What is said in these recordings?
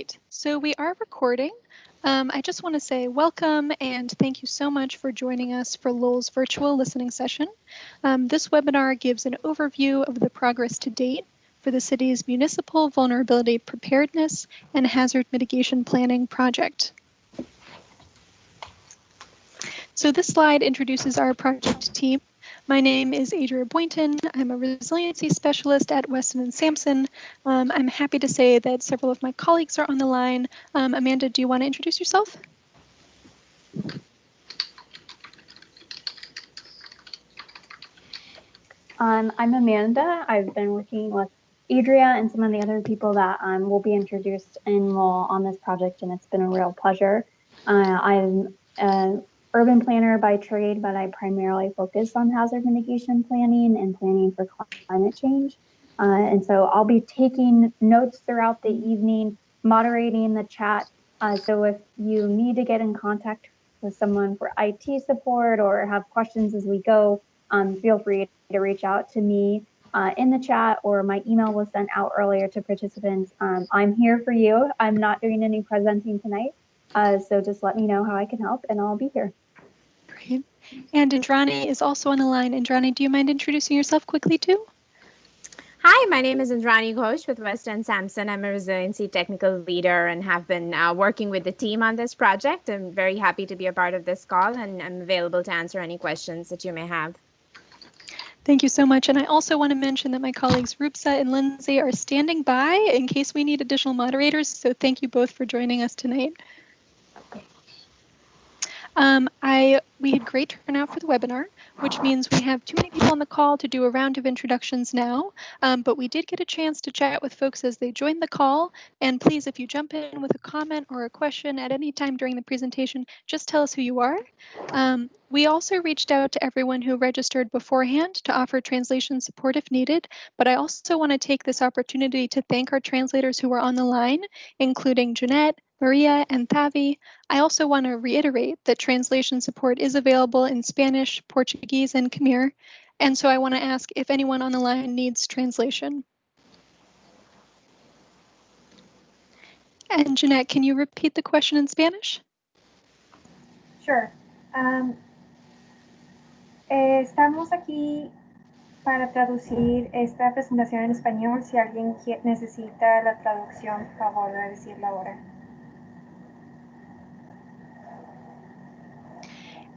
right, so we are recording. I just want to say welcome and thank you so much for joining us for Lowell's virtual listening session. This webinar gives an overview of the progress to date for the city's Municipal Vulnerability Preparedness and Hazard Mitigation Planning project. So this slide introduces our project team. My name is Adria Boynton. I'm a resiliency specialist at Weston & Sampson. I'm happy to say that several of my colleagues are on the line. Amanda, do you want to introduce yourself? I'm Amanda. I've been working with Adria and some of the other people that will be introduced in Lowell on this project, and it's been a real pleasure. I'm an urban planner by trade, but I primarily focus on hazard mitigation planning and planning for climate change. And so I'll be taking notes throughout the evening, moderating the chat. So if you need to get in contact with someone for IT support or have questions as we go, feel free to reach out to me in the chat, or my email was sent out earlier to participants. I'm here for you. I'm not doing any presenting tonight. So just let me know how I can help and I'll be here. Great. And Indrani is also on the line. Indrani, do you mind introducing yourself quickly too? Hi, my name is Indrani Ghosh with Weston & Sampson. I'm a resiliency technical leader and have been working with the team on this project. I'm very happy to be a part of this call, and I'm available to answer any questions that you may have. Thank you so much. And I also want to mention that my colleagues Rupsa and Lindsay are standing by in case we need additional moderators. So thank you both for joining us tonight. We had great turnout for the webinar, which means we have too many people on the call to do a round of introductions now, but we did get a chance to chat with folks as they joined the call. And please, if you jump in with a comment or a question at any time during the presentation, just tell us who you are. We also reached out to everyone who registered beforehand to offer translation support if needed, but I also want to take this opportunity to thank our translators who were on the line, including Jeanette, Maria, and Tavi. I also want to reiterate that translation support is available in Spanish, Portuguese, and Khmer, and so I want to ask if anyone on the line needs translation. And Jeanette, can you repeat the question in Spanish? Sure. Estamos aquí para traducir esta presentación en español. Si alguien necesita la traducción, por favor de decirlo ahora.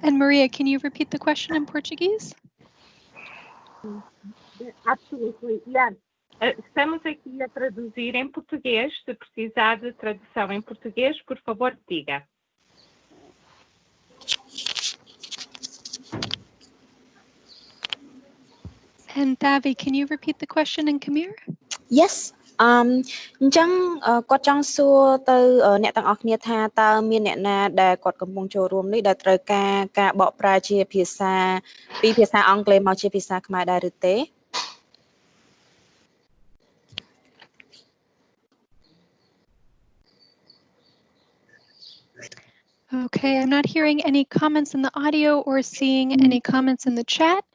And Maria, can you repeat the question in Portuguese? Absolutely, yes. Estamos aqui a traduzir em português. Se precisar de tradução em português, por favor, diga. And Tavi, can you repeat the question in Khmer? Yes. អញ្ចឹងគាត់ចង់សួរទៅអ្នកទាំងអស់គ្នាថាតើមានអ្នកណាដែលគាត់កំពុងចូលរួមនេះដែលត្រូវការបកប្រែជាភាសាពីភាសាអង់គ្លេសមកជាភាសាខ្មែរដែរឬទេ Okay, I'm not hearing any comments in the audio or seeing any comments in the chat.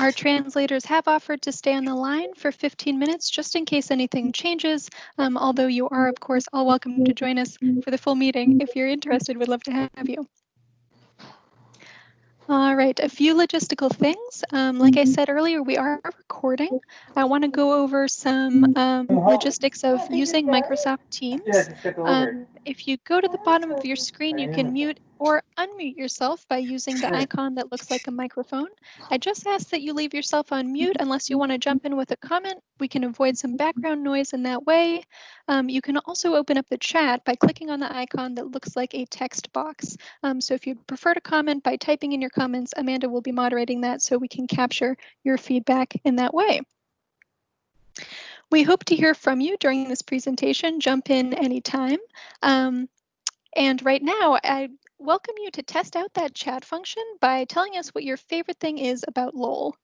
Our translators have offered to stay on the line for 15 minutes just in case anything changes, although you are, of course, all welcome to join us for the full meeting. If you're interested, we'd love to have you. All right, a few logistical things. Like I said earlier, we are recording. I want to go over some logistics of using Microsoft Teams. If you go to the bottom of your screen, you can mute or unmute yourself by using the icon that looks like a microphone. I just ask that you leave yourself on mute unless you want to jump in with a comment. We can avoid some background noise in that way. You can also open up the chat by clicking on the icon that looks like a text box. So if you prefer to comment by typing in your comments, Amanda will be moderating that so we can capture your feedback in that way. We hope to hear from you during this presentation. Jump in anytime. And right now, I welcome you to test out that chat function by telling us what your favorite thing is about Lowell.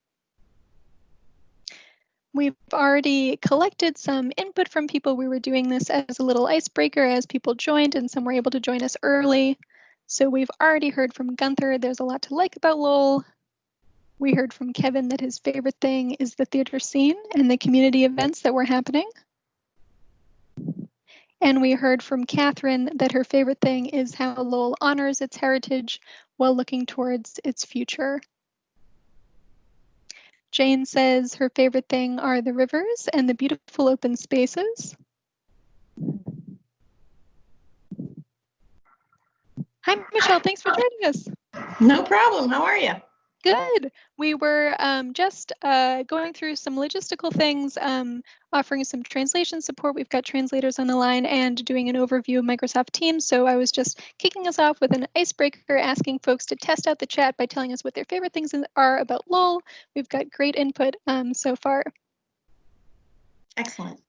We've already collected some input from people. We were doing this as a little icebreaker as people joined, and some were able to join us early. So we've already heard from Gunther, there's a lot to like about Lowell. We heard from Kevin that his favorite thing is the theater scene and the community events that were happening. And we heard from Catherine that her favorite thing is how Lowell honors its heritage while looking towards its future. Jane says her favorite thing are the rivers and the beautiful open spaces. Hi, Michelle. Thanks for joining us. No problem. How are you? Good. We were just going through some logistical things, offering some translation support. We've got translators on the line and doing an overview of Microsoft Teams. So I was just kicking us off with an icebreaker, asking folks to test out the chat by telling us what their favorite things are about Lowell. We've got great input so far. Excellent.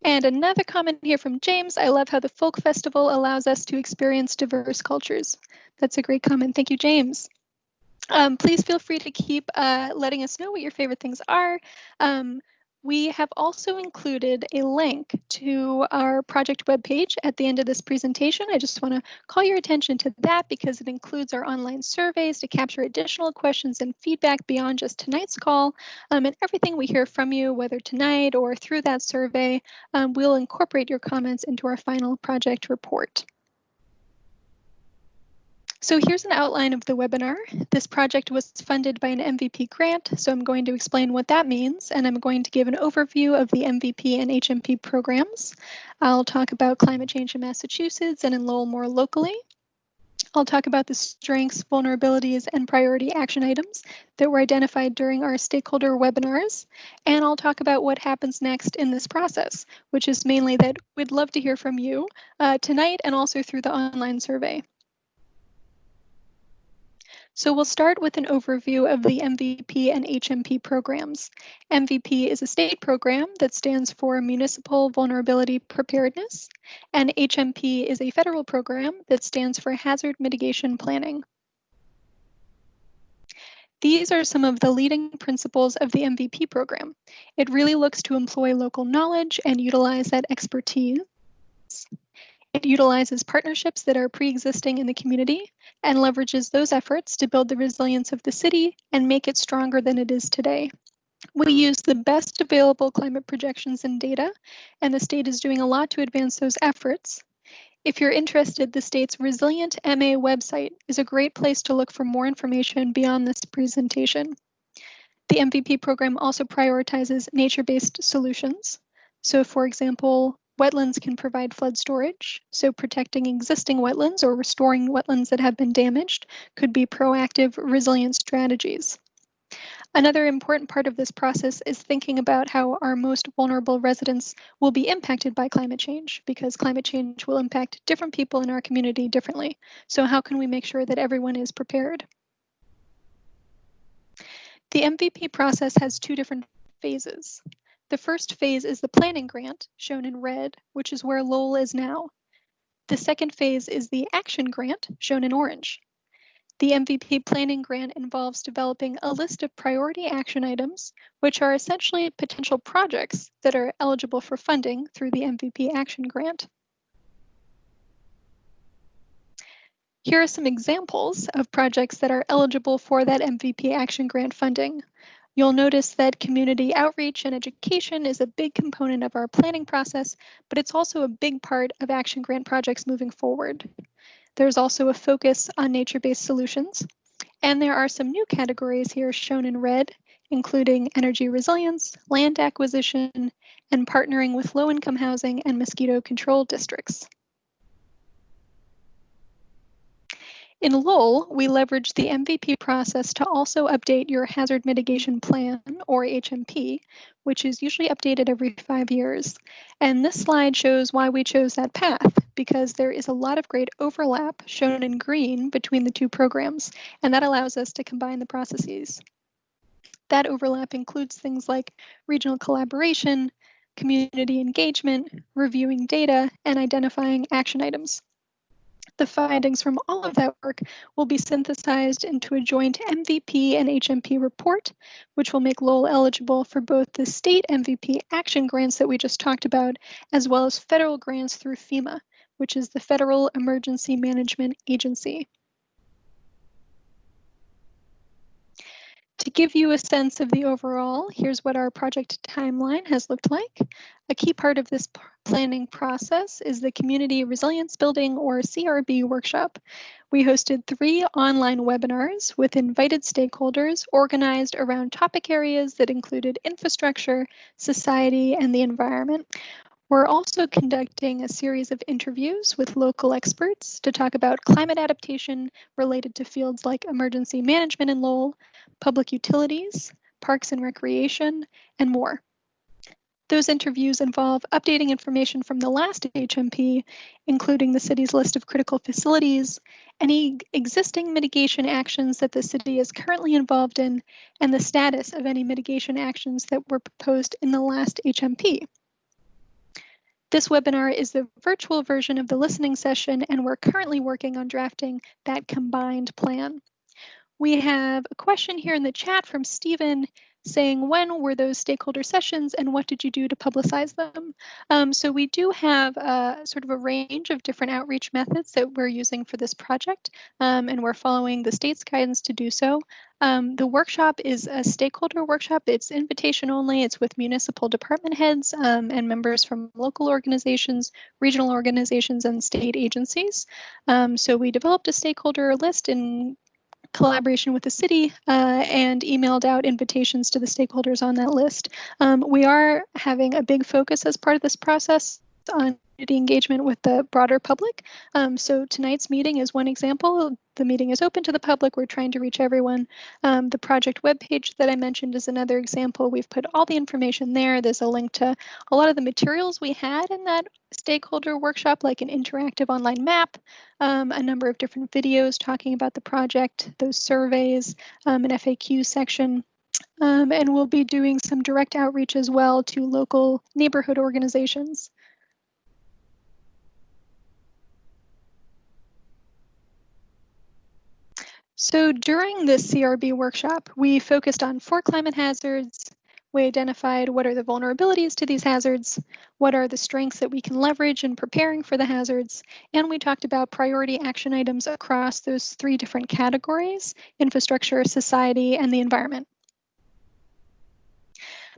And another comment here from James. I love how the folk festival allows us to experience diverse cultures. That's a great comment. Thank you, James. Please feel free to keep letting us know what your favorite things are. We have also included a link to our project webpage at the end of this presentation. I just want to call your attention to that because it includes our online surveys to capture additional questions and feedback beyond just tonight's call. And everything we hear from you, whether tonight or through that survey, we'll incorporate your comments into our final project report. So here's an outline of the webinar. This project was funded by an MVP grant, so I'm going to explain what that means, and I'm going to give an overview of the MVP and HMP programs. I'll talk about climate change in Massachusetts and in Lowell more locally. I'll talk about the strengths, vulnerabilities, and priority action items that were identified during our stakeholder webinars, and I'll talk about what happens next in this process, which is mainly that we'd love to hear from you tonight and also through the online survey. So we'll start with an overview of the MVP and HMP programs. MVP is a state program that stands for Municipal Vulnerability Preparedness, and HMP is a federal program that stands for Hazard Mitigation Planning. These are some of the leading principles of the MVP program. It really looks to employ local knowledge and utilize that expertise. It utilizes partnerships that are pre-existing in the community and leverages those efforts to build the resilience of the city and make it stronger than it is today. We use the best available climate projections and data, and the state is doing a lot to advance those efforts. If you're interested, the state's Resilient MA website is a great place to look for more information beyond this presentation. The MVP program also prioritizes nature-based solutions. So for example, wetlands can provide flood storage, so protecting existing wetlands or restoring wetlands that have been damaged could be proactive, resilient strategies. Another important part of this process is thinking about how our most vulnerable residents will be impacted by climate change, because climate change will impact different people in our community differently. So how can we make sure that everyone is prepared? The MVP process has two different phases. The first phase is the planning grant, shown in red, which is where Lowell is now. The second phase is the action grant, shown in orange. The MVP planning grant involves developing a list of priority action items, which are essentially potential projects that are eligible for funding through the MVP action grant. Here are some examples of projects that are eligible for that MVP action grant funding. You'll notice that community outreach and education is a big component of our planning process, but it's also a big part of action grant projects moving forward. There's also a focus on nature-based solutions, and there are some new categories here shown in red, including energy resilience, land acquisition, and partnering with low-income housing and mosquito control districts. In Lowell, we leverage the MVP process to also update your Hazard Mitigation Plan, or HMP, which is usually updated every 5 years. And this slide shows why we chose that path, because there is a lot of great overlap shown in green between the two programs, and that allows us to combine the processes. That overlap includes things like regional collaboration, community engagement, reviewing data, and identifying action items. The findings from all of that work will be synthesized into a joint MVP and HMP report, which will make Lowell eligible for both the state MVP action grants that we just talked about, as well as federal grants through FEMA, which is the Federal Emergency Management Agency. To give you a sense of the overall, here's what our project timeline has looked like. A key part of this planning process is the Community Resilience Building, or CRB, workshop. We hosted 3 online webinars with invited stakeholders organized around topic areas that included infrastructure, society, and the environment. We're also conducting a series of interviews with local experts to talk about climate adaptation related to fields like emergency management in Lowell, public utilities, parks and recreation, and more. Those interviews involve updating information from the last HMP, including the city's list of critical facilities, any existing mitigation actions that the city is currently involved in, and the status of any mitigation actions that were proposed in the last HMP. This webinar is the virtual version of the listening session, and we're currently working on drafting that combined plan. We have a question here in the chat from Stephen saying, when were those stakeholder sessions and what did you do to publicize them? So we do have sort of a range of different outreach methods that we're using for this project, and we're following the state's guidance to do so. The workshop is a stakeholder workshop. It's invitation only. It's with municipal department heads and members from local organizations, regional organizations, and state agencies. So we developed a stakeholder list in collaboration with the city and emailed out invitations to the stakeholders on that list. We are having a big focus as part of this process on community engagement with the broader public. So tonight's meeting is one example. The meeting is open to the public. We're trying to reach everyone. The project webpage that I mentioned is another example. We've put all the information there. There's a link to a lot of the materials we had in that stakeholder workshop, like an interactive online map, a number of different videos talking about the project, those surveys, an FAQ section. And we'll be doing some direct outreach as well to local neighborhood organizations. So during this CRB workshop, we focused on 4 climate hazards. We identified what are the vulnerabilities to these hazards, what are the strengths that we can leverage in preparing for the hazards, and we talked about priority action items across those 3 different categories: infrastructure, society, and the environment.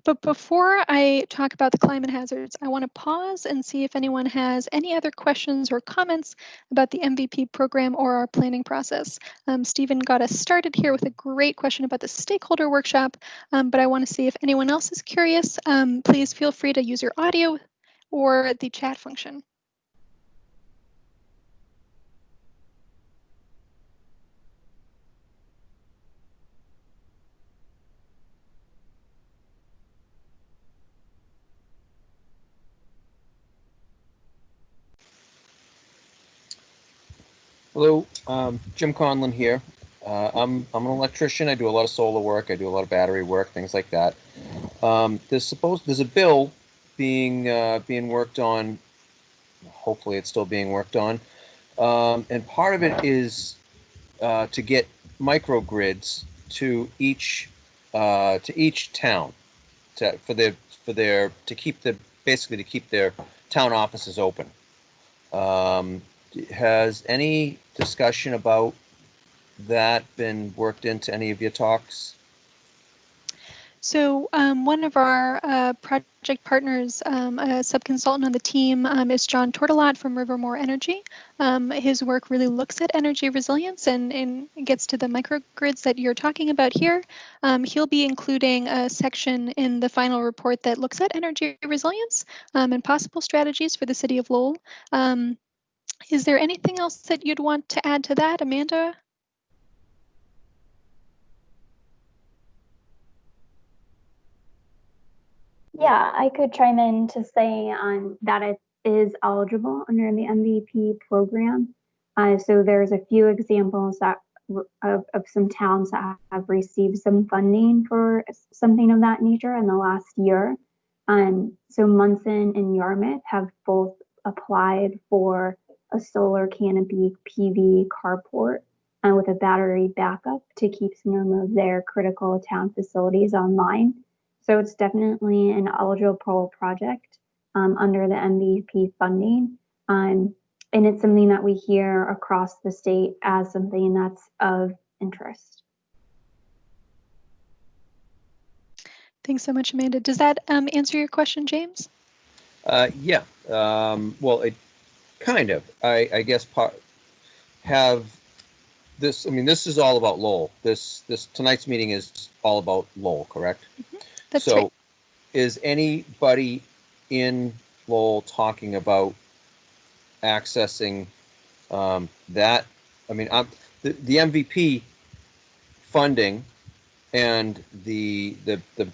But before I talk about the climate hazards, I want to pause and see if anyone has any other questions or comments about the MVP program or our planning process. Stephen got us started here with a great question about the stakeholder workshop, but I want to see if anyone else is curious. Please feel free to use your audio or the chat function. Hello, Jim Conlon here. I'm an electrician. I do a lot of solar work. I do a lot of battery work, things like that. There's a bill being worked on. Hopefully, it's still being worked on, and part of it is to get microgrids to each town to keep their town offices open. Has any discussion about that been worked into any of your talks? So one of our project partners, a sub-consultant on the team, is John Tortolot from Rivermore Energy. His work really looks at energy resilience and gets to the microgrids that you're talking about here. He'll be including a section in the final report that looks at energy resilience and possible strategies for the city of Lowell. Is there anything else that you'd want to add to that, Amanda? Yeah, I could chime in to say that it is eligible under the MVP program. So there's a few examples that of some towns that have received some funding for something of that nature in the last year. So Munson and Yarmouth have both applied for a solar canopy PV carport with a battery backup to keep some of their critical town facilities online. So it's definitely an eligible project under the MVP funding. And it's something that we hear across the state as something that's of interest. Thanks so much, Amanda. Does that answer your question, James? Yeah. Well, it kind of. I guess have this. I mean, this is all about Lowell. This tonight's meeting is all about Lowell, correct? That's so, right. Is anybody in Lowell talking about accessing that? I mean, the MVP funding and the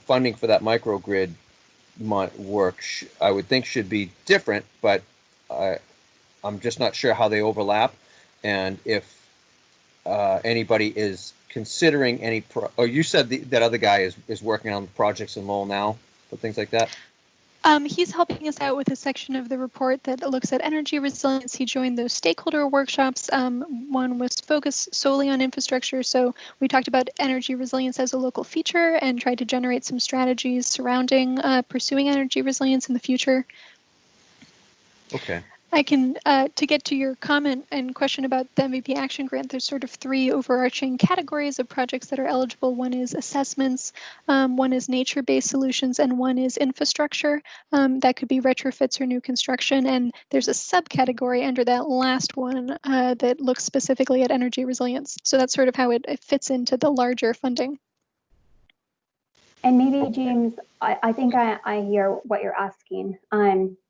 funding for that microgrid work, I would think should be different, but I'm just not sure how they overlap, and if anybody is considering any. You said that other guy is working on projects in Lowell now, for things like that. He's helping us out with a section of the report that looks at energy resilience. He joined those stakeholder workshops. One was focused solely on infrastructure. So we talked about energy resilience as a local feature and tried to generate some strategies surrounding pursuing energy resilience in the future. Okay. I can, to get to your comment and question about the MVP Action Grant, there's sort of three overarching categories of projects that are eligible. One is assessments, one is nature-based solutions, and one is infrastructure. That could be retrofits or new construction. And there's a subcategory under that last one that looks specifically at energy resilience. So that's sort of how it fits into the larger funding. And maybe, James, I think I hear what you're asking.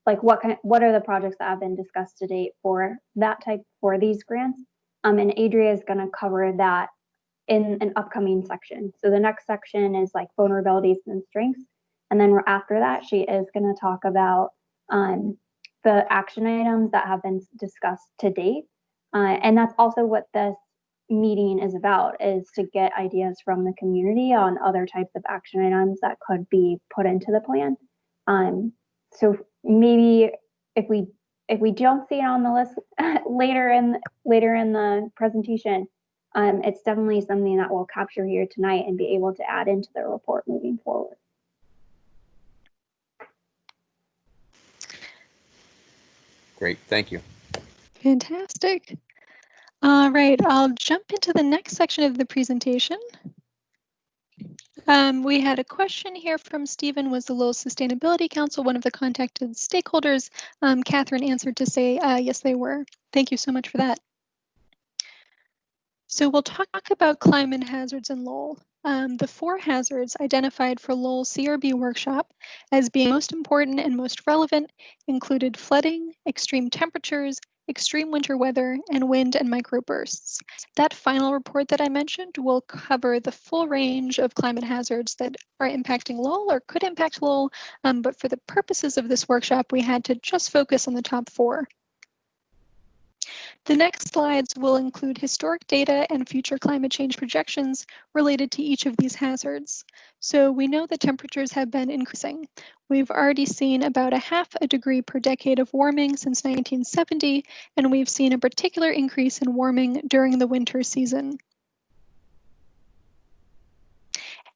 Like what are the projects that have been discussed to date for that type, for these grants? And Adria is going to cover that in an upcoming section. So the next section is like vulnerabilities and strengths. And then after that, she is going to talk about the action items that have been discussed to date. And that's also what this meeting is about, is to get ideas from the community on other types of action items that could be put into the plan. So maybe if we don't see it on the list later in the presentation, it's definitely something that we'll capture here tonight and be able to add into the report moving forward. Great, thank you. Fantastic. All right, I'll jump into the next section of the presentation. We had a question here from Stephen. Was the Lowell Sustainability Council one of the contacted stakeholders? Catherine answered to say, yes, they were. Thank you so much for that. So we'll talk about climate hazards in Lowell. The 4 hazards identified for Lowell CRB workshop as being most important and most relevant included flooding, extreme temperatures, extreme winter weather, and wind and microbursts. That final report that I mentioned will cover the full range of climate hazards that are impacting Lowell or could impact Lowell, but for the purposes of this workshop, we had to just focus on the top 4. The next slides will include historic data and future climate change projections related to each of these hazards. So we know that temperatures have been increasing. We've already seen about 0.5 degree per decade of warming since 1970, and we've seen a particular increase in warming during the winter season.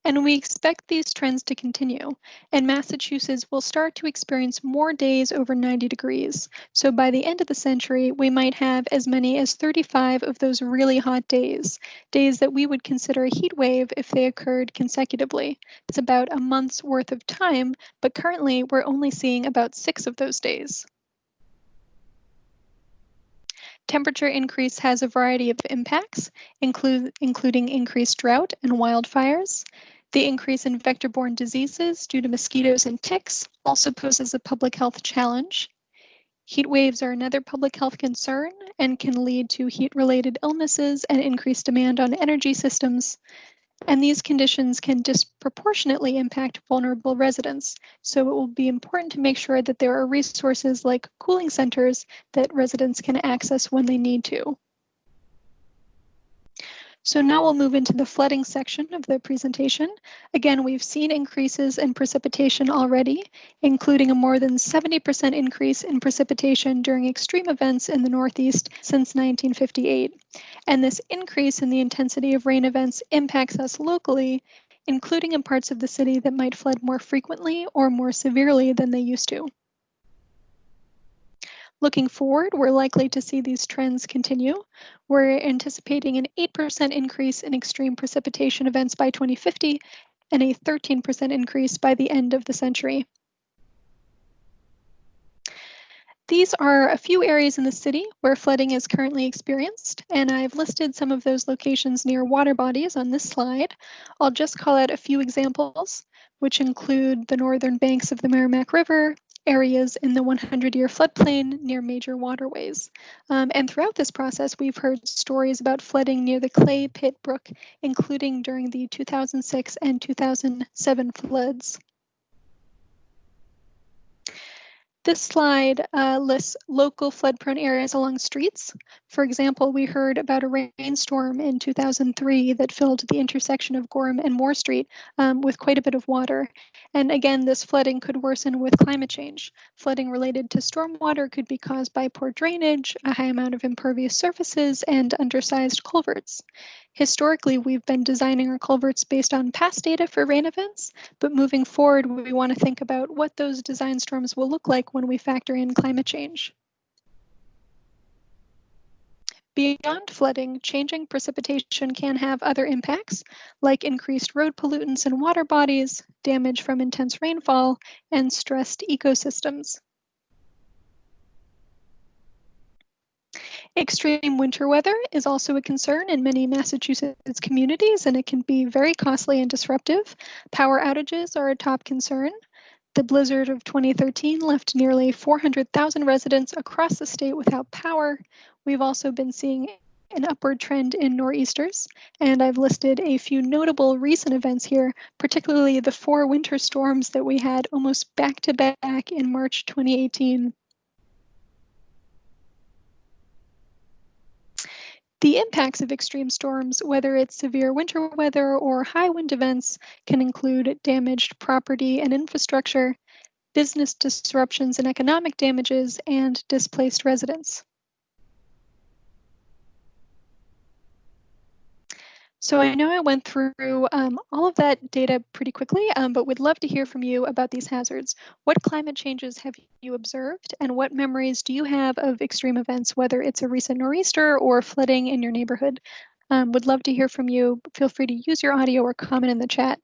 And we expect these trends to continue, and Massachusetts will start to experience more days over 90 degrees. So by the end of the century, we might have as many as 35 of those really hot days, days that we would consider a heat wave if they occurred consecutively. It's about a month's worth of time, but currently we're only seeing about 6 of those days. Temperature increase has a variety of impacts, including increased drought and wildfires. The increase in vector-borne diseases due to mosquitoes and ticks also poses a public health challenge. Heat waves are another public health concern and can lead to heat-related illnesses and increased demand on energy systems. And these conditions can disproportionately impact vulnerable residents. So it will be important to make sure that there are resources like cooling centers that residents can access when they need to. So now we'll move into the flooding section of the presentation. Again, we've seen increases in precipitation already, including a more than 70% increase in precipitation during extreme events in the Northeast since 1958. And this increase in the intensity of rain events impacts us locally, including in parts of the city that might flood more frequently or more severely than they used to. Looking forward, we're likely to see these trends continue. We're anticipating an 8% increase in extreme precipitation events by 2050 and a 13% increase by the end of the century. These are a few areas in the city where flooding is currently experienced, and I've listed some of those locations near water bodies on this slide. I'll just call out a few examples, which include the northern banks of the Merrimack River, areas in the 100-year floodplain near major waterways. And throughout this process, we've heard stories about flooding near the Clay Pit Brook, including during the 2006 and 2007 floods. This slide lists local flood-prone areas along streets. For example, we heard about a rainstorm in 2003 that filled the intersection of Gorham and Moore Street with quite a bit of water. And again, this flooding could worsen with climate change. Flooding related to stormwater could be caused by poor drainage, a high amount of impervious surfaces, and undersized culverts. Historically, we've been designing our culverts based on past data for rain events, but moving forward, we want to think about what those design storms will look like when we factor in climate change. Beyond flooding, changing precipitation can have other impacts, like increased road pollutants in water bodies, damage from intense rainfall, and stressed ecosystems. Extreme winter weather is also a concern in many Massachusetts communities, and it can be very costly and disruptive. Power outages are a top concern. The blizzard of 2013 left nearly 400,000 residents across the state without power. We've also been seeing an upward trend in nor'easters, and I've listed a few notable recent events here, particularly the 4 winter storms that we had almost back to back in March 2018. The impacts of extreme storms, whether it's severe winter weather or high wind events, can include damaged property and infrastructure, business disruptions and economic damages, and displaced residents. So I know I went through all of that data pretty quickly, but would love to hear from you about these hazards. What climate changes have you observed, and what memories do you have of extreme events, whether it's a recent nor'easter or flooding in your neighborhood? Would love to hear from you. Feel free to use your audio or comment in the chat.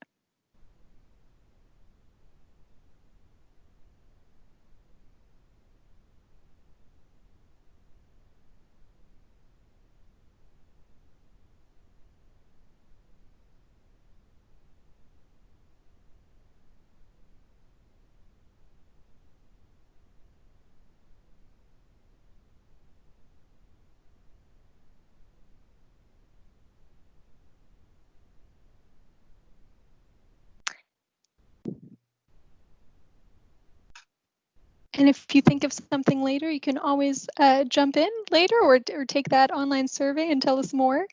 And if you think of something later, you can always jump in later or take that online survey and tell us more.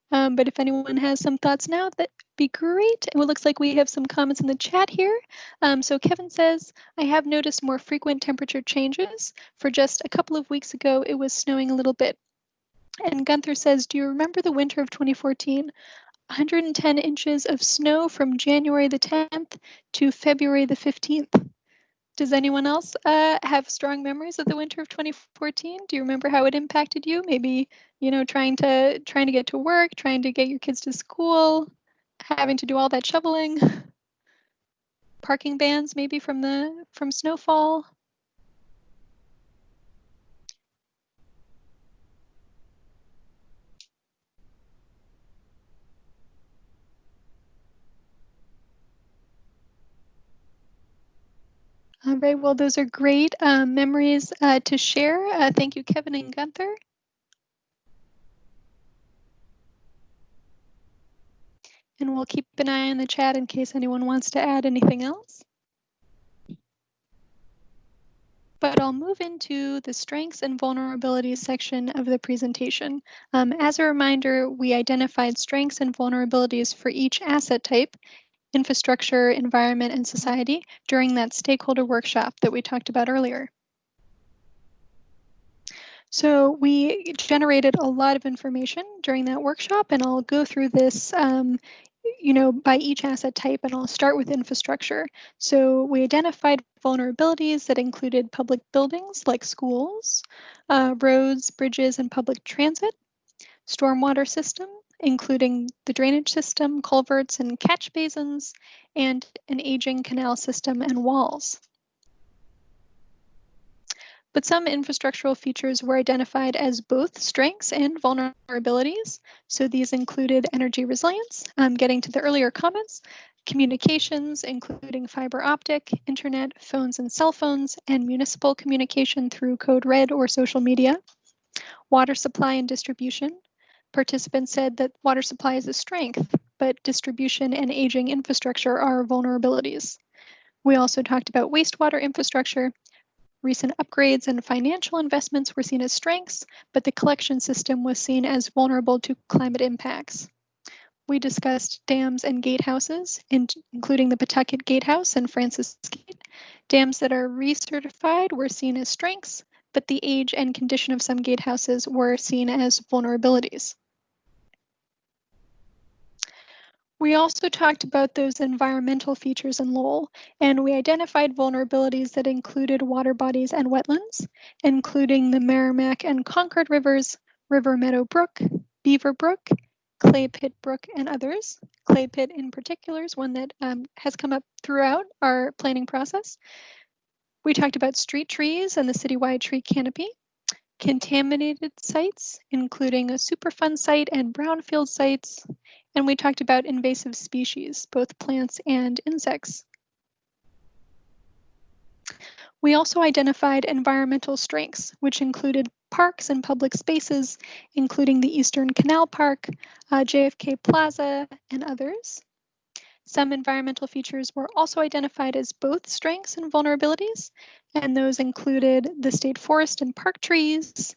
But if anyone has some thoughts now, that'd be great. And it looks like we have some comments in the chat here. So Kevin says, I have noticed more frequent temperature changes. For just a couple of weeks ago, it was snowing a little bit. And Gunther says, do you remember the winter of 2014? 110 inches of snow from January the 10th to February the 15th. Does anyone else have strong memories of the winter of 2014? Do you remember how it impacted you? Maybe, you know, trying to get to work, trying to get your kids to school, having to do all that shoveling, parking bans maybe from snowfall. All right, well, those are great memories to share. Thank you, Kevin and Gunther. And we'll keep an eye on the chat in case anyone wants to add anything else. But I'll move into the strengths and vulnerabilities section of the presentation. As a reminder, we identified strengths and vulnerabilities for each asset type, infrastructure, environment, and society during that stakeholder workshop that we talked about earlier. So we generated a lot of information during that workshop, and I'll go through this you know, by each asset type, and I'll start with infrastructure. So we identified vulnerabilities that included public buildings like schools, roads, bridges, and public transit, stormwater system, including the drainage system, culverts and catch basins, and an aging canal system and walls. But some infrastructural features were identified as both strengths and vulnerabilities. So these included energy resilience, getting to the earlier comments, communications, including fiber optic, internet, phones and cell phones, and municipal communication through code red or social media, water supply and distribution. Participants said that water supply is a strength, but distribution and aging infrastructure are vulnerabilities. We also talked about wastewater infrastructure. Recent upgrades and financial investments were seen as strengths, but the collection system was seen as vulnerable to climate impacts. We discussed dams and gatehouses, including the Pawtucket Gatehouse and Francis Gate. Dams that are recertified were seen as strengths, but the age and condition of some gatehouses were seen as vulnerabilities. We also talked about those environmental features in Lowell, and we identified vulnerabilities that included water bodies and wetlands, including the Merrimack and Concord rivers, River Meadow Brook, Beaver Brook, Clay Pit Brook, and others. Clay Pit in particular is one that has come up throughout our planning process. We talked about street trees and the citywide tree canopy, contaminated sites, including a Superfund site and brownfield sites, and we talked about invasive species, both plants and insects. We also identified environmental strengths, which included parks and public spaces, including the Eastern Canal Park, JFK Plaza, and others. Some environmental features were also identified as both strengths and vulnerabilities, and those included the state forest and park trees,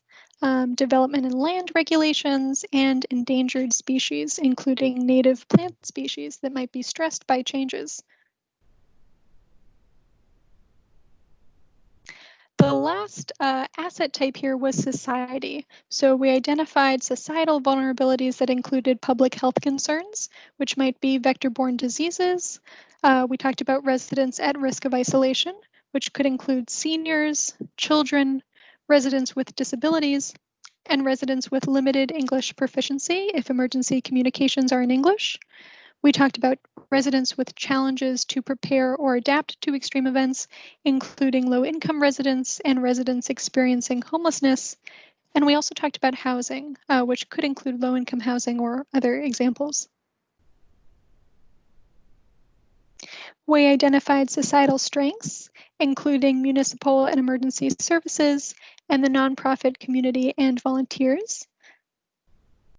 development and land regulations, and endangered species, including native plant species that might be stressed by changes. The last asset type here was society. So we identified societal vulnerabilities that included public health concerns, which might be vector-borne diseases. We talked about residents at risk of isolation, which could include seniors, children, residents with disabilities, and residents with limited English proficiency if emergency communications are in English. We talked about residents with challenges to prepare or adapt to extreme events, including low-income residents and residents experiencing homelessness. And we also talked about housing, which could include low-income housing or other examples. We identified societal strengths, including municipal and emergency services, and the nonprofit community and volunteers.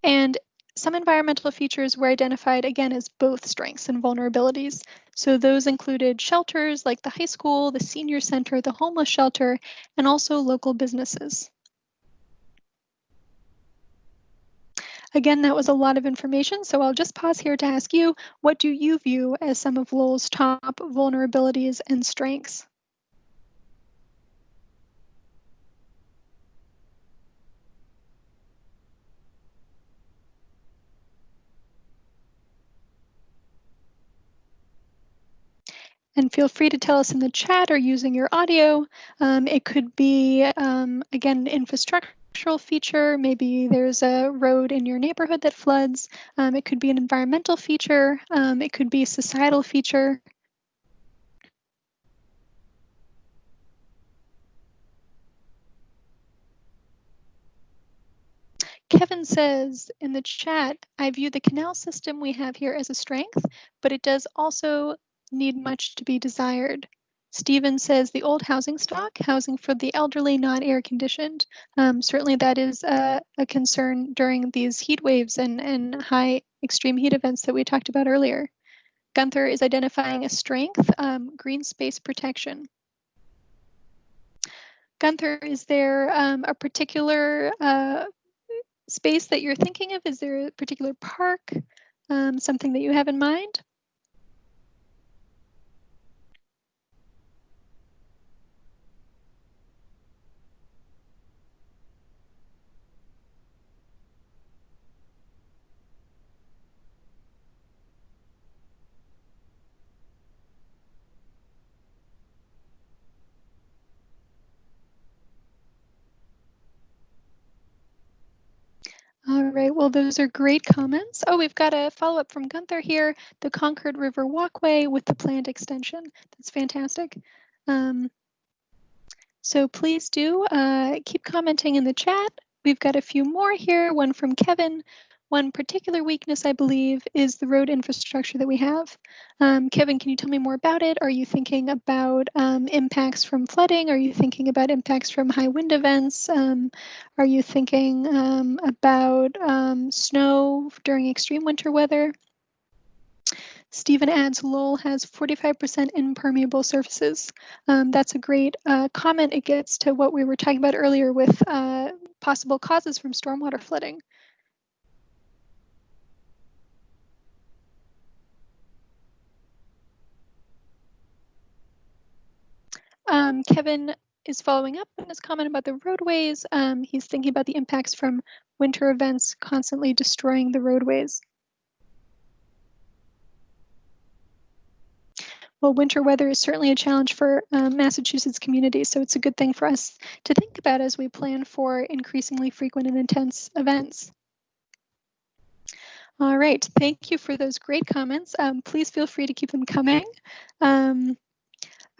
And some environmental features were identified again as both strengths and vulnerabilities. So those included shelters like the high school, the senior center, the homeless shelter, and also local businesses. Again, that was a lot of information, so I'll just pause here to ask you, what do you view as some of Lowell's top vulnerabilities and strengths? And feel free to tell us in the chat or using your audio. It could be, again, infrastructural feature. Maybe there's a road in your neighborhood that floods. It could be an environmental feature. It could be a societal feature. Kevin says in the chat, I view the canal system we have here as a strength, but it does also need much to be desired. Stephen says the old housing stock, housing for the elderly, not air conditioned. Certainly that is a concern during these heat waves and high extreme heat events that we talked about earlier. Gunther is identifying a strength, green space protection. Gunther, is there a particular space that you're thinking of? Is there a particular park, something that you have in mind? All right, Well, those are great comments. Oh, we've got a follow-up from Gunther here. The Concord River Walkway with the planned extension. That's fantastic. So please do keep commenting in the chat. We've got a few more here, one from Kevin. One particular weakness, I believe, is the road infrastructure that we have. Kevin, can you tell me more about it? Are you thinking about impacts from flooding? Are you thinking about impacts from high wind events? Are you thinking about snow during extreme winter weather? Stephen adds, Lowell has 45% impermeable surfaces. That's a great comment. It gets to what we were talking about earlier with possible causes from stormwater flooding. Kevin is following up on his comment about the roadways. He's thinking about the impacts from winter events constantly destroying the roadways. Well, winter weather is certainly a challenge for Massachusetts communities, so it's a good thing for us to think about as we plan for increasingly frequent and intense events. All right, thank you for those great comments. Please feel free to keep them coming.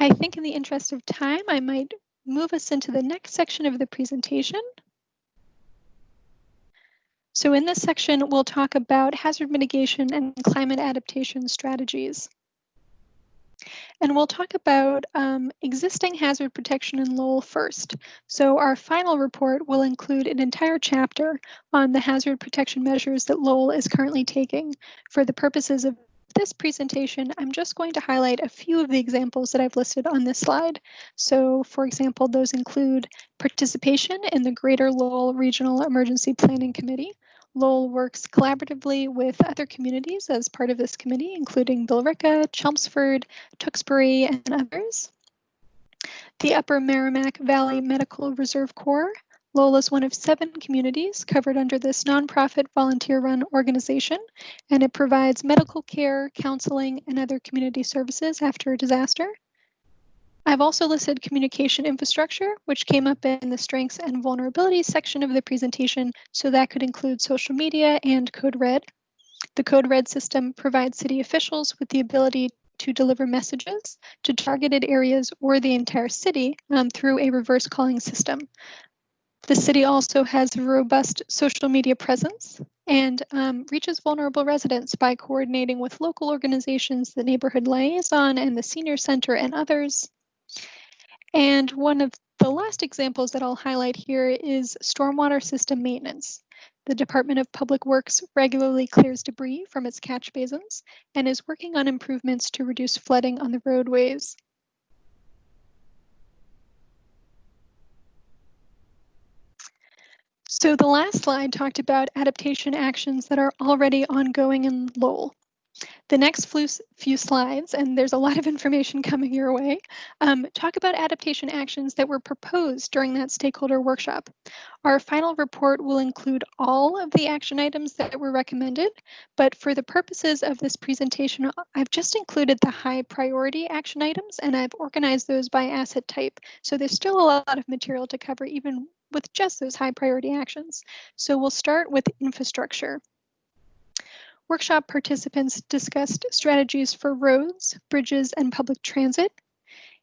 I think in the interest of time, I might move us into the next section of the presentation. So in this section, we'll talk about hazard mitigation and climate adaptation strategies. And we'll talk about existing hazard protection in Lowell first. So our final report will include an entire chapter on the hazard protection measures that Lowell is currently taking. For the purposes of this presentation, I'm just going to highlight a few of the examples that I've listed on this slide. So for example, those include participation in the Greater Lowell Regional Emergency Planning Committee. Lowell works collaboratively with other communities as part of this committee, including Billerica, Chelmsford, Tewksbury, and others. The Upper Merrimack Valley Medical Reserve Corps. Lowell is one of 7 communities covered under this nonprofit volunteer-run organization, and it provides medical care, counseling, and other community services after a disaster. I've also listed communication infrastructure, which came up in the strengths and vulnerabilities section of the presentation, so that could include social media and Code Red. The Code Red system provides city officials with the ability to deliver messages to targeted areas or the entire city through a reverse calling system. The city also has a robust social media presence and reaches vulnerable residents by coordinating with local organizations, the Neighborhood Liaison and the Senior Center and others. And one of the last examples that I'll highlight here is stormwater system maintenance. The Department of Public Works regularly clears debris from its catch basins and is working on improvements to reduce flooding on the roadways. So the last slide talked about adaptation actions that are already ongoing in Lowell. The next few slides, and there's a lot of information coming your way, talk about adaptation actions that were proposed during that stakeholder workshop. Our final report will include all of the action items that were recommended, but for the purposes of this presentation, I've just included the high priority action items, and I've organized those by asset type. So there's still a lot of material to cover, even with just those high priority actions. So we'll start with infrastructure. Workshop participants discussed strategies for roads, bridges, and public transit,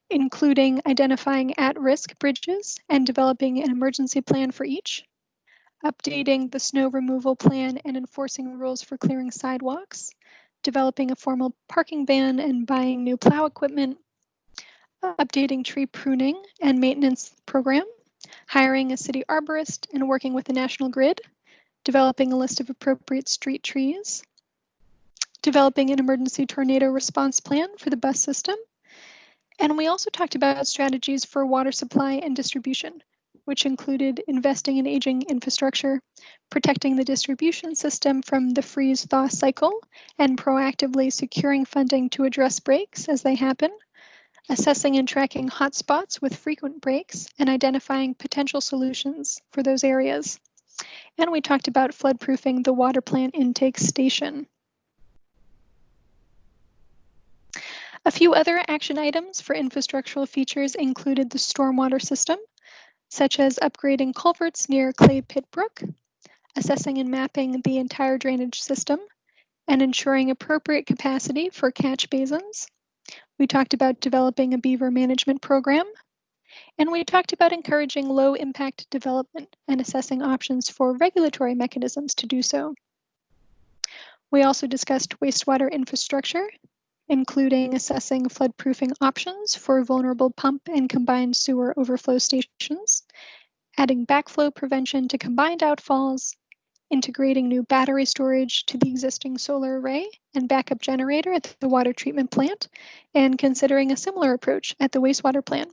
including identifying at-risk bridges and developing an emergency plan for each, updating the snow removal plan and enforcing rules for clearing sidewalks, developing a formal parking ban and buying new plow equipment, updating tree pruning and maintenance program, hiring a city arborist and working with the National Grid, developing a list of appropriate street trees, developing an emergency tornado response plan for the bus system. And we also talked about strategies for water supply and distribution, which included investing in aging infrastructure, protecting the distribution system from the freeze-thaw cycle, and proactively securing funding to address breaks as they happen, assessing and tracking hotspots with frequent breaks, and identifying potential solutions for those areas. And we talked about floodproofing the water plant intake station. A few other action items for infrastructural features included the stormwater system, such as upgrading culverts near Clay Pit Brook, assessing and mapping the entire drainage system, and ensuring appropriate capacity for catch basins. We talked about developing a beaver management program, and we talked about encouraging low impact development and assessing options for regulatory mechanisms to do so. We also discussed wastewater infrastructure, including assessing floodproofing options for vulnerable pump and combined sewer overflow stations, adding backflow prevention to combined outfalls, integrating new battery storage to the existing solar array and backup generator at the water treatment plant, and considering a similar approach at the wastewater plant.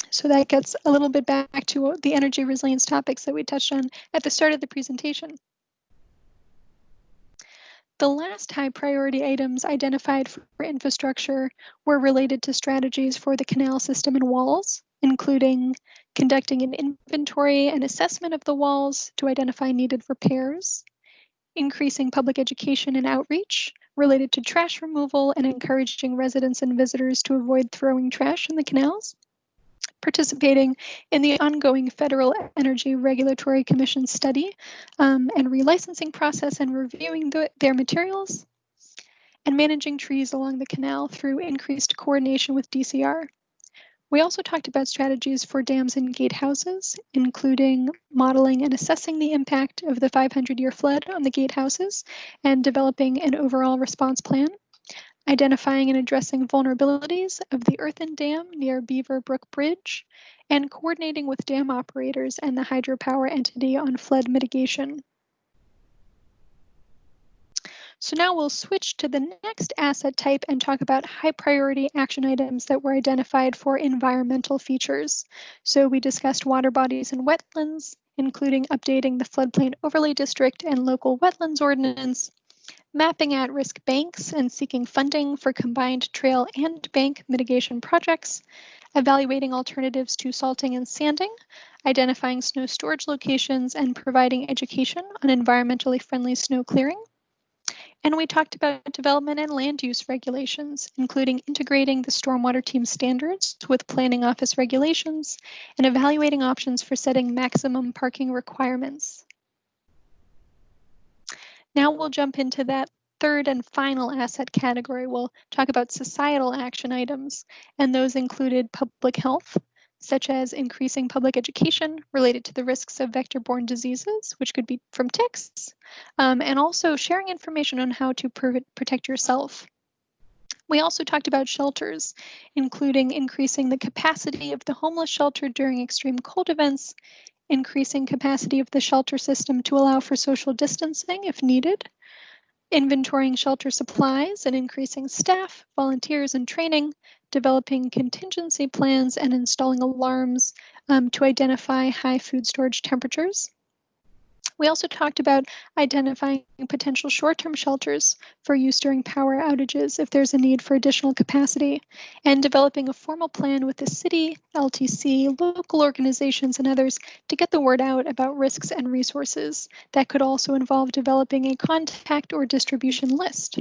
So that gets a little bit back to the energy resilience topics that we touched on at the start of the presentation. The last high priority items identified for infrastructure were related to strategies for the canal system and walls, including conducting an inventory and assessment of the walls to identify needed repairs, increasing public education and outreach related to trash removal and encouraging residents and visitors to avoid throwing trash in the canals, participating in the ongoing Federal Energy Regulatory Commission study and relicensing process and reviewing their materials, and managing trees along the canal through increased coordination with DCR. We also talked about strategies for dams and gatehouses, including modeling and assessing the impact of the 500-year flood on the gatehouses and developing an overall response plan, identifying and addressing vulnerabilities of the earthen dam near Beaver Brook Bridge, and coordinating with dam operators and the hydropower entity on flood mitigation. So now we'll switch to the next asset type and talk about high priority action items that were identified for environmental features. So we discussed water bodies and wetlands, including updating the floodplain overlay district and local wetlands ordinance, mapping at-risk banks and seeking funding for combined trail and bank mitigation projects, evaluating alternatives to salting and sanding, identifying snow storage locations, and providing education on environmentally friendly snow clearing. And we talked about development and land use regulations, including integrating the stormwater team standards with planning office regulations and evaluating options for setting maximum parking requirements. Now we'll jump into that third and final asset category. We'll talk about societal action items, and those included public health, such as increasing public education related to the risks of vector-borne diseases, which could be from ticks, and also sharing information on how to protect yourself. We also talked about shelters, including increasing the capacity of the homeless shelter during extreme cold events, increasing capacity of the shelter system to allow for social distancing if needed, inventorying shelter supplies and increasing staff, volunteers, and training, developing contingency plans, and installing alarms to identify high food storage temperatures. We also talked about identifying potential short-term shelters for use during power outages if there's a need for additional capacity, and developing a formal plan with the city, LTC, local organizations, and others to get the word out about risks and resources. That could also involve developing a contact or distribution list.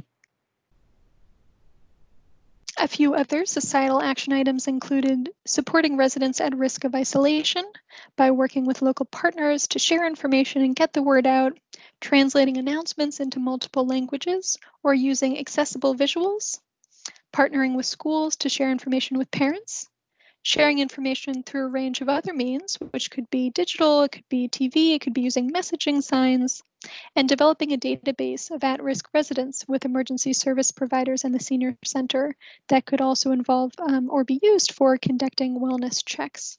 A few other societal action items included supporting residents at risk of isolation by working with local partners to share information and get the word out, translating announcements into multiple languages, or using accessible visuals, partnering with schools to share information with parents, sharing information through a range of other means, which could be digital, it could be TV, it could be using messaging signs, and developing a database of at-risk residents with emergency service providers and the senior center that could also involve or be used for conducting wellness checks.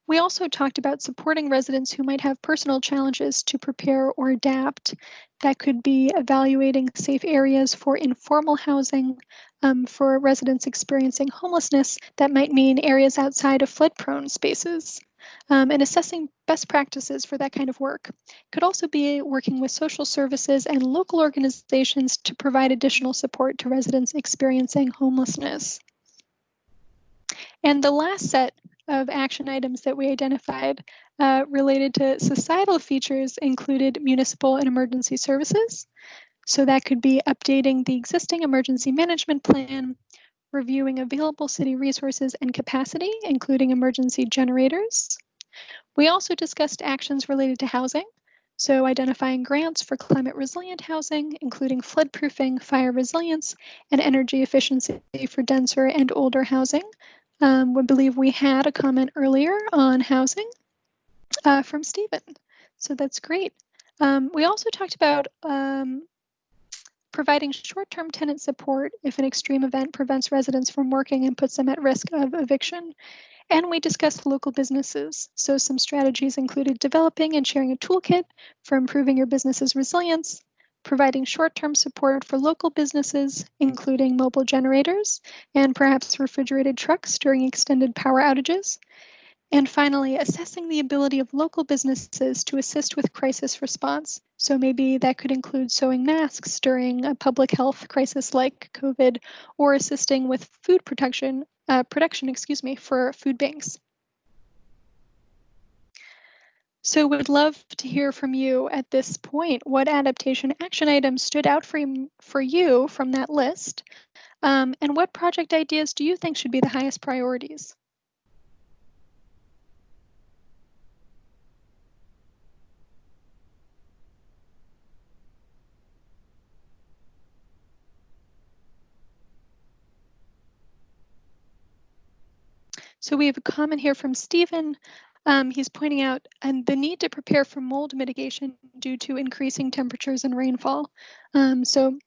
We also talked about supporting residents who might have personal challenges to prepare or adapt. That could be evaluating safe areas for informal housing for residents experiencing homelessness. That might mean areas outside of flood-prone spaces. And assessing best practices for that kind of work. Could also be working with social services and local organizations to provide additional support to residents experiencing homelessness. And the last set of action items that we identified related to societal features included municipal and emergency services. So that could be updating the existing emergency management plan, reviewing available city resources and capacity, including emergency generators. We also discussed actions related to housing, so identifying grants for climate resilient housing, including flood-proofing, fire resilience, and energy efficiency for denser and older housing. We believe we had a comment earlier on housing from Stephen, so that's great. We also talked about providing short-term tenant support if an extreme event prevents residents from working and puts them at risk of eviction. And we discussed local businesses. So some strategies included developing and sharing a toolkit for improving your business's resilience, providing short-term support for local businesses, including mobile generators and perhaps refrigerated trucks during extended power outages. And finally, assessing the ability of local businesses to assist with crisis response. So maybe that could include sewing masks during a public health crisis like COVID, or assisting with food production for food banks. So we'd love to hear from you at this point. What adaptation action items stood out for you from that list? And what project ideas do you think should be the highest priorities? So we have a comment here from Stephen. He's pointing out the need to prepare for mold mitigation due to increasing temperatures and rainfall. So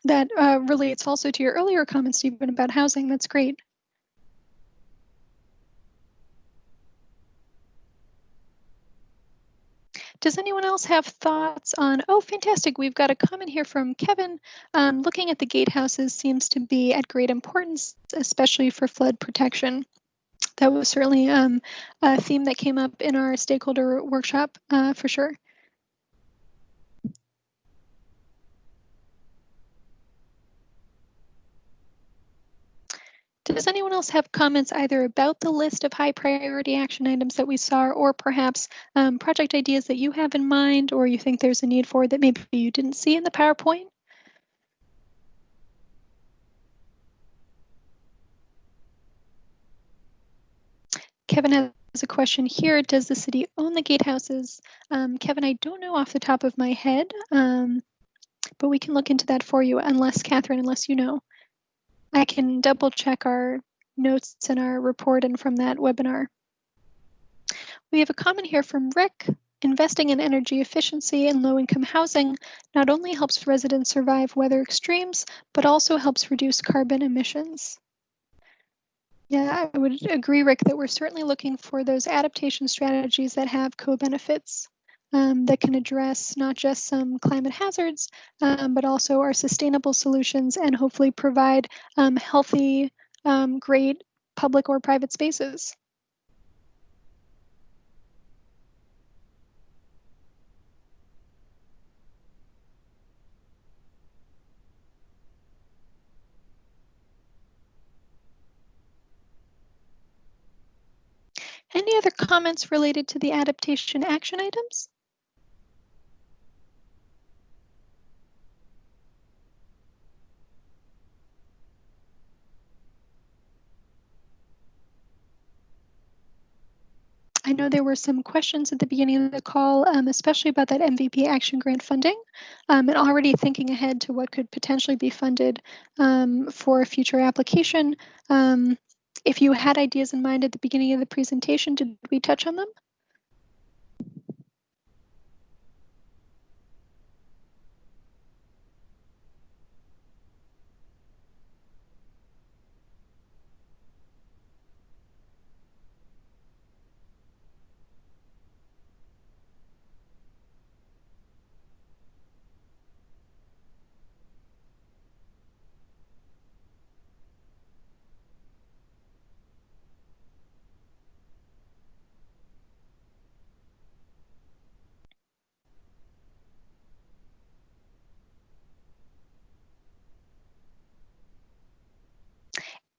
that relates also to your earlier comment, Stephen, about housing. That's great. Does anyone else have thoughts on, oh, fantastic, we've got a comment here from Kevin. Looking at the gatehouses seems to be at great importance, especially for flood protection. That was certainly a theme that came up in our stakeholder workshop for sure. Does anyone else have comments either about the list of high priority action items that we saw, or perhaps project ideas that you have in mind or you think there's a need for that maybe you didn't see in the PowerPoint? Kevin has a question here. Does the city own the gatehouses? Kevin, I don't know off the top of my head, but we can look into that for you Catherine, unless you know. I can double check our notes in our report and from that webinar. We have a comment here from Rick. Investing in energy efficiency and low-income housing not only helps residents survive weather extremes, but also helps reduce carbon emissions. Yeah, I would agree, Rick, that we're certainly looking for those adaptation strategies that have co-benefits that can address not just some climate hazards, but also our sustainable solutions and hopefully provide healthy, great public or private spaces. Any other comments related to the adaptation action items? I know there were some questions at the beginning of the call, especially about that MVP Action Grant funding, and already thinking ahead to what could potentially be funded for a future application. If you had ideas in mind at the beginning of the presentation, did we touch on them?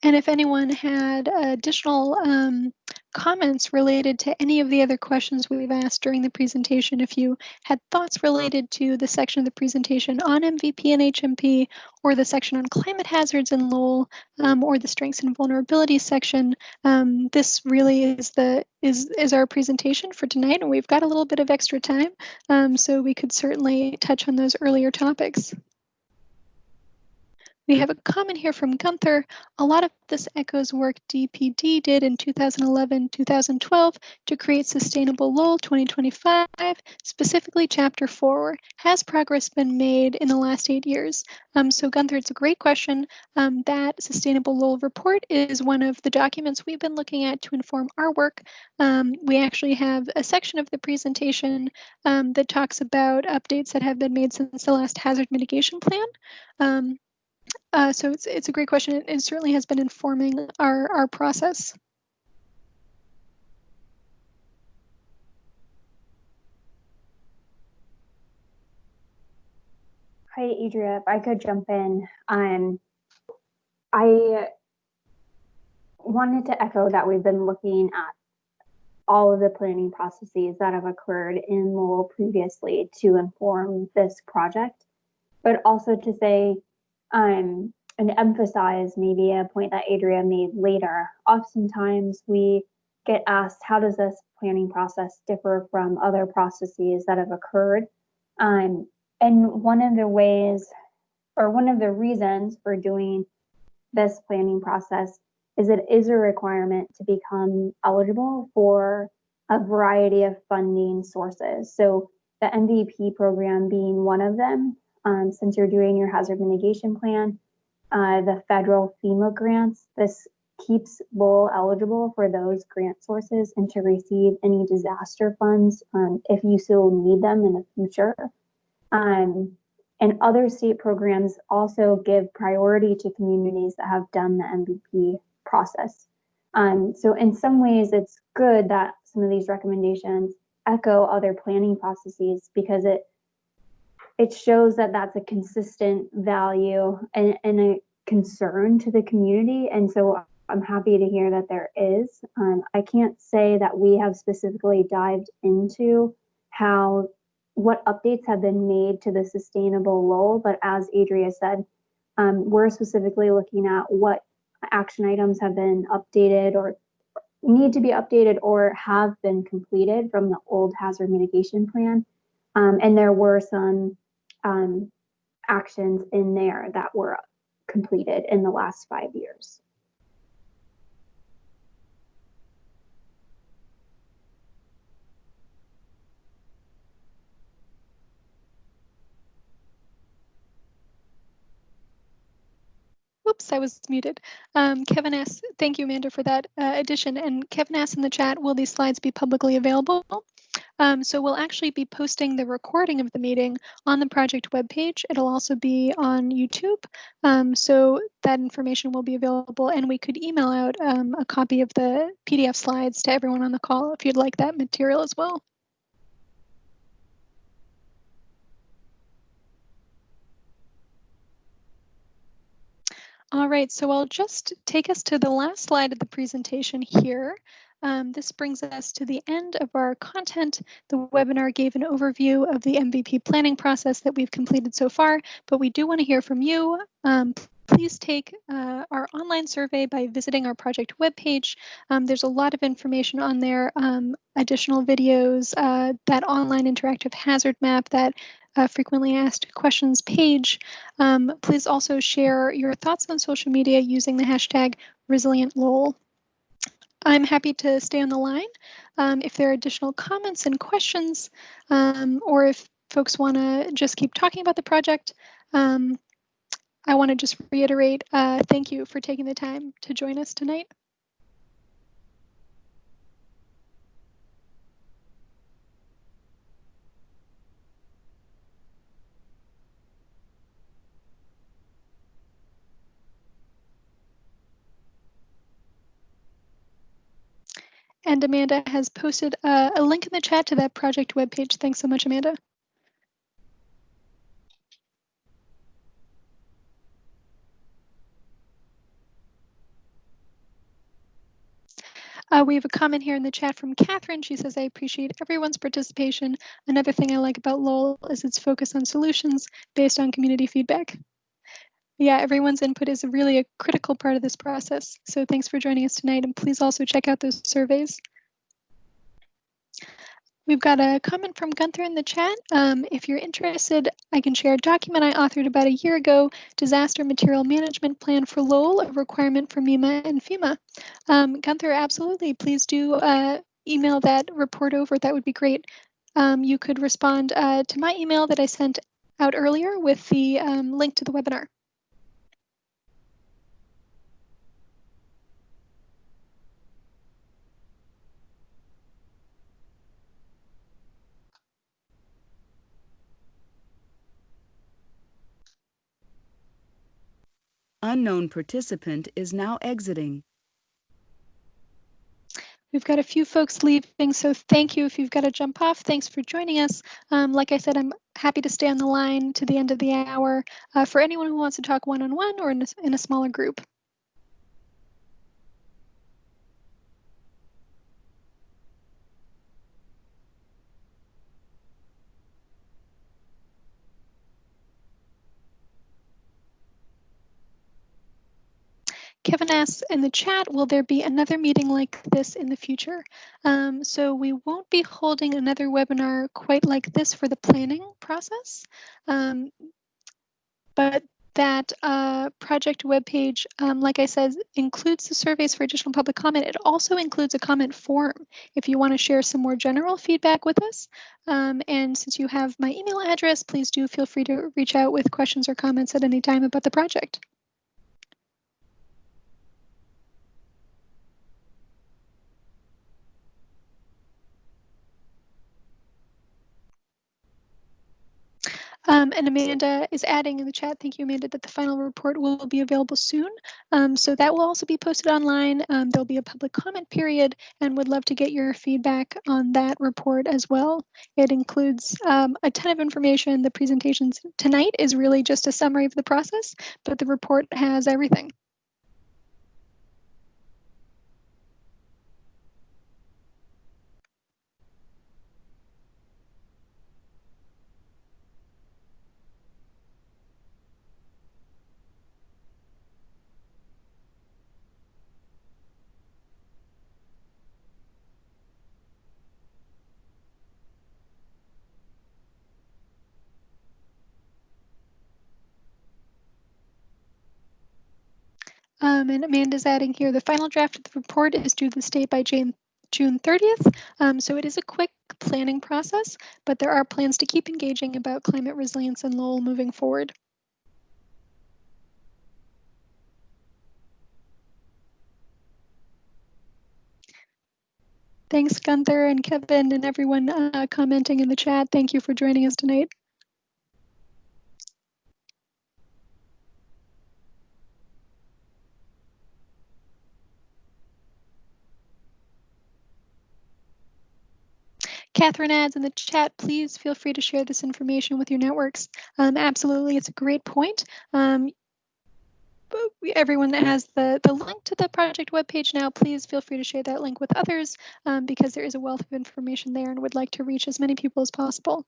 And if anyone had additional comments related to any of the other questions we've asked during the presentation, if you had thoughts related to the section of the presentation on MVP and HMP, or the section on climate hazards in Lowell, or the strengths and vulnerabilities section, this really is our presentation for tonight, and we've got a little bit of extra time, so we could certainly touch on those earlier topics. We have a comment here from Gunther. A lot of this echoes work DPD did in 2011-2012 to create Sustainable Lowell 2025, specifically Chapter 4. Has progress been made in the last 8 years? So Gunther, it's a great question. That Sustainable Lowell report is one of the documents we've been looking at to inform our work. We actually have a section of the presentation that talks about updates that have been made since the last hazard mitigation plan. So it's a great question. It certainly has been informing our process. Hi, Adria, if I could jump in. I wanted to echo that we've been looking at all of the planning processes that have occurred in Lowell previously to inform this project, but also to say and emphasize maybe a point that Adria made later. Oftentimes we get asked, how does this planning process differ from other processes that have occurred? And one of the ways, or one of the reasons for doing this planning process is it is a requirement to become eligible for a variety of funding sources. So the MVP program being one of them. Since you're doing your hazard mitigation plan, the federal FEMA grants, this keeps Lowell eligible for those grant sources and to receive any disaster funds if you so need them in the future. And other state programs also give priority to communities that have done the MVP process. So in some ways, it's good that some of these recommendations echo other planning processes because it shows that that's a consistent value and a concern to the community. And so I'm happy to hear that there is. I can't say that we have specifically dived into what updates have been made to the Sustainable Lowell, but as Adria said, we're specifically looking at what action items have been updated or need to be updated or have been completed from the old hazard mitigation plan. And there were some actions in there that were completed in the last 5 years. Oops, I was muted. Kevin asks, thank you, Amanda, for that addition. And Kevin asks in the chat, will these slides be publicly available? So we'll actually be posting the recording of the meeting on the project webpage. It'll also be on YouTube. So that information will be available, and we could email out a copy of the PDF slides to everyone on the call if you'd like that material as well. All right, so I'll just take us to the last slide of the presentation here. This brings us to the end of our content. The webinar gave an overview of the MVP planning process that we've completed so far, but we do want to hear from you. Please take our online survey by visiting our project webpage. There's a lot of information on there, additional videos, that online interactive hazard map, that frequently asked questions page. Please also share your thoughts on social media using the hashtag #ResilientLowell. I'm happy to stay on the line if there are additional comments and questions, or if folks want to just keep talking about the project. I want to just reiterate, thank you for taking the time to join us tonight. And Amanda has posted a link in the chat to that project webpage. Thanks so much, Amanda. We have a comment here in the chat from Catherine. She says, I appreciate everyone's participation. Another thing I like about Lowell is its focus on solutions based on community feedback. Yeah, everyone's input is really a critical part of this process. So thanks for joining us tonight, and please also check out those surveys. We've got a comment from Gunther in the chat. If you're interested, I can share a document I authored about a year ago, Disaster Material Management Plan for Lowell, a requirement for MEMA and FEMA. Gunther, absolutely, please do email that report over. That would be great. You could respond to my email that I sent out earlier with the link to the webinar. Unknown participant is now exiting. We've got a few folks leaving, so thank you if you've got to jump off. Thanks for joining us. Like I said, I'm happy to stay on the line to the end of the hour for anyone who wants to talk one-on-one or in a smaller group. Kevin asks in the chat, will there be another meeting like this in the future? So we won't be holding another webinar quite like this for the planning process, but that project webpage, like I said, includes the surveys for additional public comment. It also includes a comment form if you want to share some more general feedback with us. And since you have my email address, please do feel free to reach out with questions or comments at any time about the project. And Amanda is adding in the chat, thank you, Amanda, that the final report will be available soon. So that will also be posted online. There'll be a public comment period, and would love to get your feedback on that report as well. It includes a ton of information. The presentations tonight is really just a summary of the process, but the report has everything. And Amanda's adding here, the final draft of the report is due to the state by June 30th. So it is a quick planning process, but there are plans to keep engaging about climate resilience in Lowell moving forward. Thanks, Gunther and Kevin and everyone commenting in the chat. Thank you for joining us tonight. Catherine adds in the chat, please feel free to share this information with your networks. Absolutely, it's a great point. Everyone that has the link to the project webpage now, please feel free to share that link with others because there is a wealth of information there and would like to reach as many people as possible.